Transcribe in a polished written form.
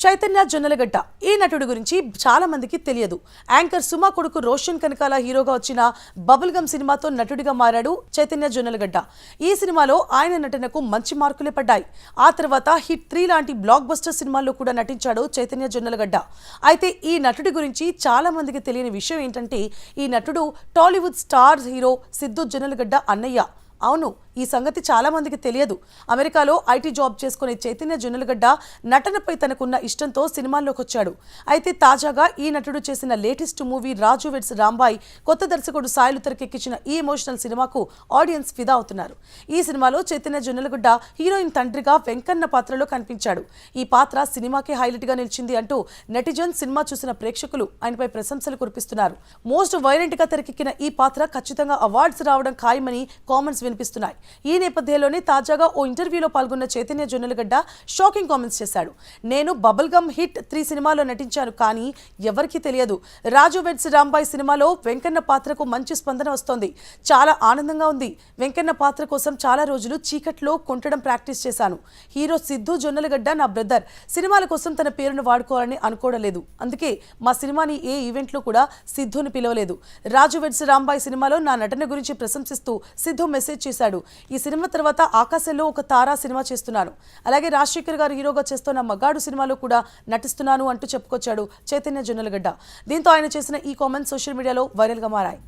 చైతన్య జొన్నలగడ్డ ఈ నటుడి గురించి చాలా మందికి తెలియదు. యాంకర్ సుమా కొడుకు రోషన్ కనకాల హీరోగా వచ్చిన బబుల్ గమ్ సినిమాతో నటుడిగా మారాడు చైతన్య జొన్నలగడ్డ. ఈ సినిమాలో ఆయన నటనకు మంచి మార్కులే పడ్డాయి. ఆ తర్వాత హిట్ 3 లాంటి బ్లాక్ బస్టర్ సినిమాల్లో కూడా నటించాడు చైతన్య జొన్నలగడ్డ. అయితే ఈ నటుడి గురించి చాలా మందికి తెలియని విషయం ఏంటంటే, ఈ నటుడు టాలీవుడ్ స్టార్ హీరో సిద్ధు జొన్నలగడ్డ అన్నయ్య. అవును, ఈ సంగతి చాలా మందికి తెలియదు. అమెరికాలో ఐటీ జాబ్ చేసుకునే చైతన్య జొన్నలగడ్డ నటనపై తనకున్న ఇష్టంతో సినిమాల్లోకి వచ్చాడు. అయితే తాజాగా ఈ నటుడు చేసిన లేటెస్ట్ మూవీ రాజు వెడ్స్ రాంబాయ్ కొత్త దర్శకుడు సాయిలు తెరకెక్కించిన ఈ ఎమోషనల్ సినిమాకు ఆడియన్స్ ఫిదా అవుతున్నారు. ఈ సినిమాలో చైతన్య జొన్నలగడ్డ హీరోయిన్ తండ్రిగా వెంకన్న పాత్రలో కనిపించాడు. ఈ పాత్ర సినిమాకే హైలైట్ గా నిలిచింది అంటూ నెటిజన్ సినిమా చూసిన ప్రేక్షకులు ఆయనపై ప్రశంసలు కురిపిస్తున్నారు. మోస్ట్ వైలెంట్ గా తెరకెక్కిన ఈ పాత్ర ఖచ్చితంగా అవార్డ్స్ రావడం ఖాయమని కామెంట్స్ వినిపిస్తున్నాయి. ఈ నేపథ్యంలోనే తాజాగా ఓ ఇంటర్వ్యూలో పాల్గొన్న చైతన్య జొన్నలగడ్డ షాకింగ్ కామెంట్స్ చేశాడు. నేను బబుల్ గమ్ హిట్ 3 సినిమాలో నటించాను, కానీ ఎవరికీ తెలియదు. రాజు వెడ్స్ రాంబాయ్ సినిమాలో వెంకన్న పాత్రకు మంచి స్పందన వస్తోంది. చాలా ఆనందంగా ఉంది. వెంకన్న పాత్ర కోసం చాలా రోజులు చీకట్లో కొంటడం ప్రాక్టీస్ చేశాను. హీరో సిద్ధు జొన్నలగడ్డ నా బ్రదర్. సినిమాల కోసం తన పేరును వాడుకోవాలని అనుకోవడలేదు. అందుకే మా సినిమాని ఏ ఈవెంట్లో కూడా సిద్ధుని పిలవలేదు. రాజు వెడ్స్ రాంబాయ్ సినిమాలో నా నటన గురించి ప్రశంసిస్తూ సిద్ధు మెసేజ్ చేశాడు. ఈ సినిమా తర్వాత ఆకాశంలో ఒక తారా సినిమా చేస్తున్నాను. అలాగే రాజశేఖర్ గారు హీరోగా చేస్తున్న మగాడు సినిమాలో కూడా నటిస్తున్నాను అంటూ చెప్పుకొచ్చాడు చైతన్య జొన్నలగడ్డ. దీంతో ఆయన చేసిన ఈ కామెంట్స్ సోషల్ మీడియాలో వైరల్ గా మారాయి.